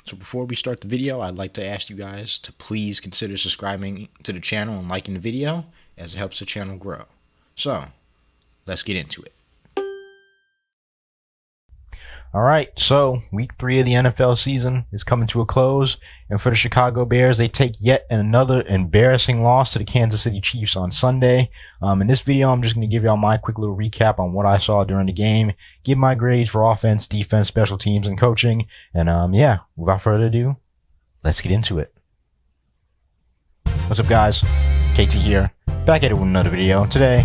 So before we start the video, I'd like to ask you guys to please consider subscribing to the channel and liking the video, as it helps the channel grow. So, let's get into it. Alright, so week 3 of the NFL season is coming to a close, and for the Chicago Bears, they take yet another embarrassing loss to the Kansas City Chiefs on Sunday. In this video, I'm just going to give y'all my quick little recap on what I saw during the game, give my grades for offense, defense, special teams, and coaching, and yeah, without further ado, let's get into it. What's up, guys? KT here, back at it with another video. Today,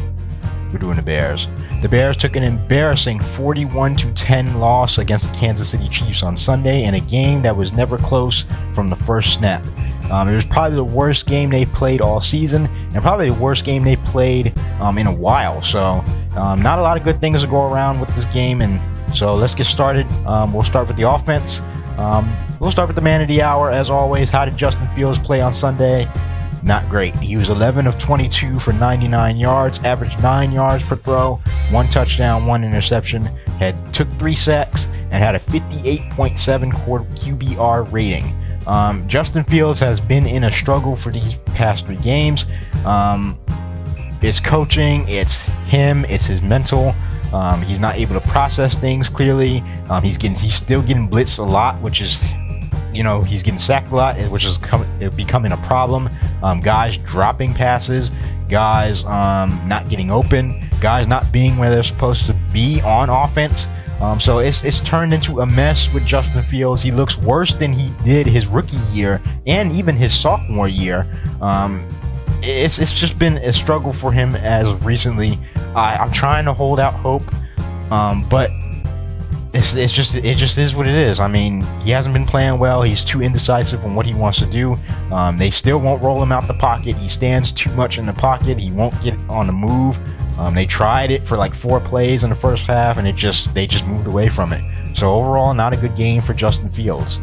we're doing the Bears. The Bears took an embarrassing 41-10 loss against the Kansas City Chiefs on Sunday in a game that was never close from the first snap. It was probably the worst game they played all season, and probably the worst game they played in a while. So, not a lot of good things to go around with this game, and so let's get started. We'll start with the offense. We'll start with the man of the hour, as always. How did Justin Fields play on Sunday? Not great. He was 11 of 22 for 99 yards, averaged 9 yards per throw, 1 touchdown, 1 interception, took 3 sacks, and had a 58.7 QBR rating. Justin Fields has been in a struggle for these past 3 games. It's coaching, it's him, it's his mental. He's not able to process things clearly. He's still getting blitzed a lot, which is, he's getting sacked a lot, which is becoming a problem. Guys dropping passes, guys not getting open, guys not being where they're supposed to be on offense. So it's turned into a mess with Justin Fields. He looks worse than he did his rookie year and even his sophomore year. It's just been a struggle for him as of recently. I'm trying to hold out hope, but it just is what it is. I mean, he hasn't been playing well. He's too indecisive on what he wants to do. They still won't roll him out the pocket. He stands too much in the pocket. He won't get on the move. They tried it for like 4 plays in the first half, and they just moved away from it. So overall, not a good game for Justin Fields.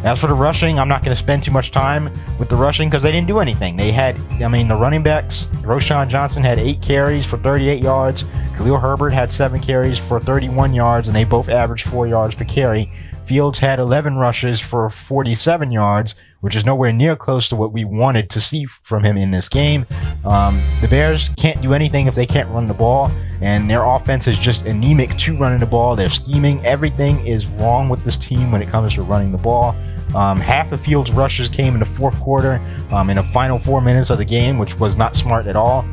As for the rushing, I'm not going to spend too much time with the rushing because they didn't do anything. The running backs, Roschon Johnson had 8 carries for 38 yards. Khalil Herbert had 7 carries for 31 yards, and they both averaged 4 yards per carry. Fields had 11 rushes for 47 yards, which is nowhere near close to what we wanted to see from him in this game. The Bears can't do anything if they can't run the ball, and their offense is just anemic to running the ball. They're scheming. Everything is wrong with this team when it comes to running the ball. Half of Fields' rushes came in the fourth quarter, in the final 4 minutes of the game, which was not smart at all.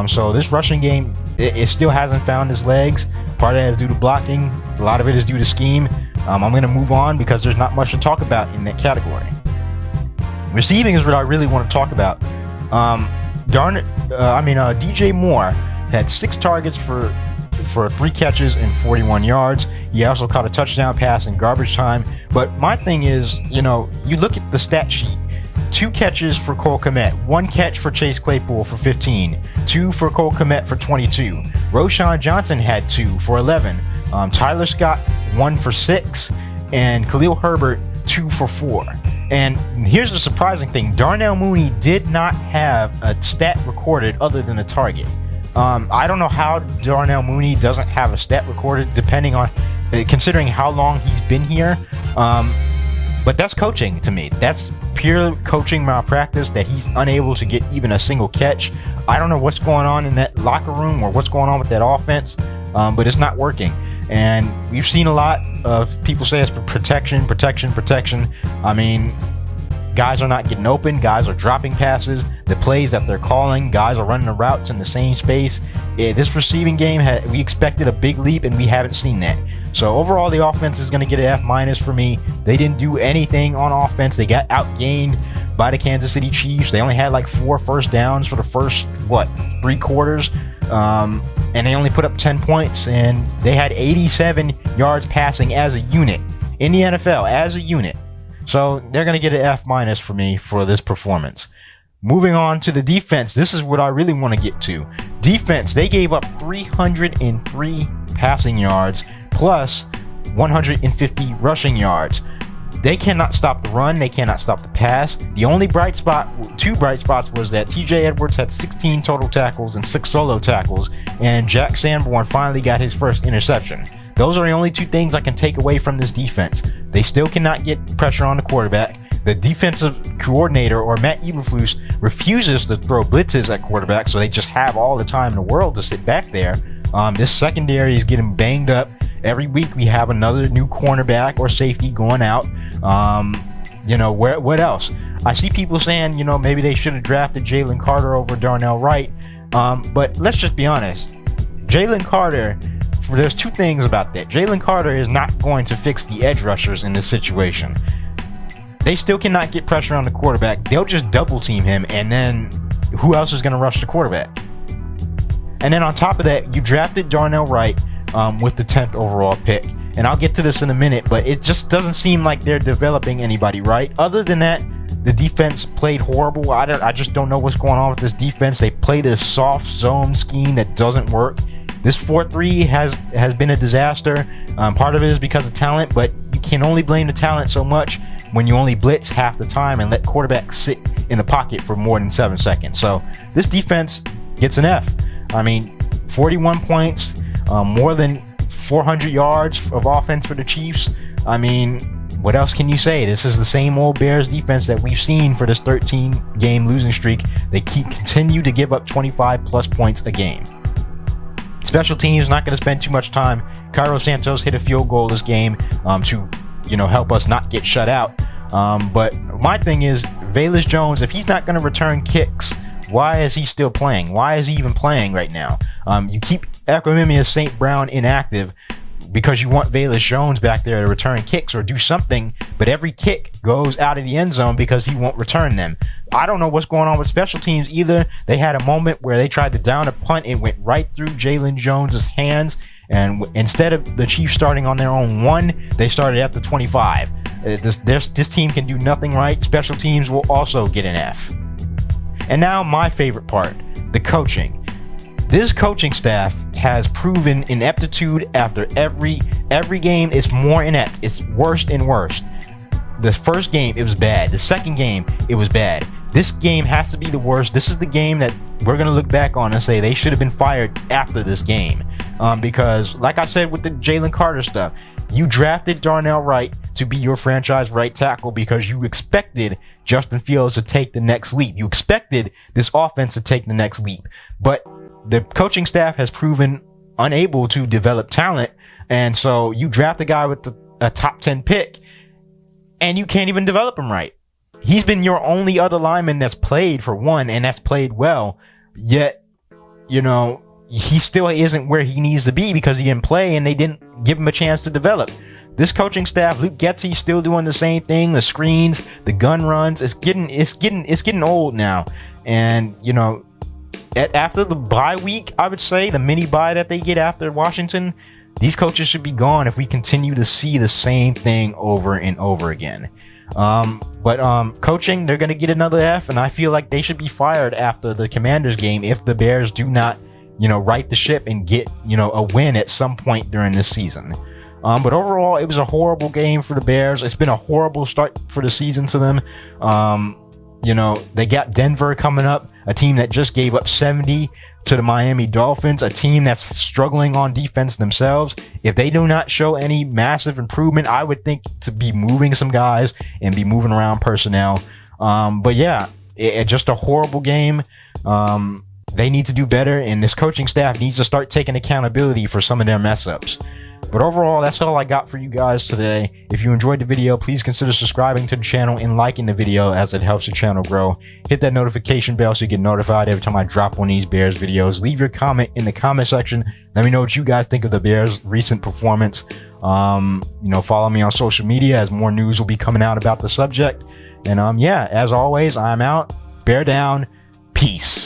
So this rushing game, it still hasn't found its legs. Part of that is due to blocking. A lot of it is due to scheme. I'm going to move on because there's not much to talk about in that category. Receiving is what I really want to talk about. DJ Moore had 6 targets for 3 catches and 41 yards. He also caught a touchdown pass in garbage time. But my thing is, you look at the stat sheet. 2 catches for Cole Kmet, 1 catch for Chase Claypool for 15, 2 for Cole Kmet for 22. Roschon Johnson had 2 for 11. Tyler Scott 1 for 6, and Khalil Herbert 2 for 4. And here's the surprising thing: Darnell Mooney did not have a stat recorded other than a target. I don't know how Darnell Mooney doesn't have a stat recorded, considering how long he's been here. But that's coaching to me. That's pure coaching malpractice that he's unable to get even a single catch. I don't know what's going on in that locker room or what's going on with that offense, but it's not working. And we've seen a lot of people say it's protection. I mean, guys are not getting open. Guys are dropping passes. The plays that they're calling, guys are running the routes in the same space. This receiving game, we expected a big leap, and we haven't seen that. So overall, the offense is going to get an F- for me. They didn't do anything on offense. They got outgained by the Kansas City Chiefs. They only had like 4 first downs for the first, 3 quarters. And they only put up 10 points, and they had 87 yards passing as a unit in the NFL, as a unit. So they're going to get an F- for me for this performance. Moving on to the defense, this is what I really want to get to. Defense, they gave up 303 passing yards plus 150 rushing yards. They cannot stop the run. They cannot stop the pass. The only two bright spots was that TJ Edwards had 16 total tackles and 6 solo tackles, and Jack Sanborn finally got his first interception. Those are the only two things I can take away from this defense. They still cannot get pressure on the quarterback. The defensive coordinator, or Matt Eberflus, refuses to throw blitzes at quarterback, so they just have all the time in the world to sit back there. This secondary is getting banged up. Every week we have another new cornerback or safety going out. What else? I see people saying, maybe they should have drafted Jalen Carter over Darnell Wright. But let's just be honest. Jalen Carter, there's two things about that. Jalen Carter is not going to fix the edge rushers in this situation. They still cannot get pressure on the quarterback. They'll just double team him, and then who else is going to rush the quarterback? And then on top of that, you drafted Darnell Wright with the 10th overall pick. And I'll get to this in a minute, but it just doesn't seem like they're developing anybody right. Other than that, the defense played horrible. I just don't know what's going on with this defense. They play this soft zone scheme that doesn't work. This 4-3 has been a disaster. Part of it is because of talent, but you can only blame the talent so much when you only blitz half the time and let quarterbacks sit in the pocket for more than 7 seconds. So this defense gets an F. 41 points, more than 400 yards of offense for the Chiefs. What else can you say? This is the same old Bears defense that we've seen for this 13-game losing streak. They continue to give up 25 plus points a game. Special teams, not going to spend too much time. Cairo Santos hit a field goal this game to help us not get shut out. But my thing is, Velus Jones, if he's not going to return kicks, why is he still playing? Why is he even playing right now? You keep Equanimeous St. Brown inactive because you want Velus Jones back there to return kicks or do something, but every kick goes out of the end zone because he won't return them. I don't know what's going on with special teams either. They had a moment where they tried to down a punt. It went right through Jalen Jones's hands, and instead of the Chiefs starting on their own 1, they started at the 25. This team can do nothing right. Special teams will also get an F. And now my favorite part, the coaching. This coaching staff has proven ineptitude after every game. It's more inept. It's worse and worse. The first game, it was bad. The second game, it was bad. This game has to be the worst. This is the game that we're going to look back on and say they should have been fired after this game. Because, like I said with the Jalen Carter stuff, you drafted Darnell Wright to be your franchise right tackle because you expected Justin Fields to take the next leap. You expected this offense to take the next leap. But the coaching staff has proven unable to develop talent. And so you draft a guy with a top 10 pick and you can't even develop him right. He's been your only other lineman that's played for one, and that's played well. Yet, he still isn't where he needs to be because he didn't play and they didn't give him a chance to develop. This coaching staff, Luke Getsy, still doing the same thing. The screens, the gun runs, it's getting old now. And after the bye week, I would say the mini bye that they get after Washington, these coaches should be gone if we continue to see the same thing over and over again. But coaching, they're going to get another F, and I feel like they should be fired after the Commanders game if the Bears do not, right the ship and get, a win at some point during this season. But overall, it was a horrible game for the Bears. It's been a horrible start for the season to them. They got Denver coming up, a team that just gave up 70 to the Miami Dolphins, a team that's struggling on defense themselves. If they do not show any massive improvement, I would think to be moving some guys and be moving around personnel. But yeah, it's just a horrible game. They need to do better, and this coaching staff needs to start taking accountability for some of their mess ups. But overall, that's all I got for you guys today. If you enjoyed the video, please consider subscribing to the channel and liking the video as it helps the channel grow. Hit that notification bell so you get notified every time I drop one of these Bears videos. Leave your comment in the comment section. Let me know what you guys think of the Bears' recent performance. Follow me on social media as more news will be coming out about the subject. And yeah, as always, I'm out. Bear down. Peace.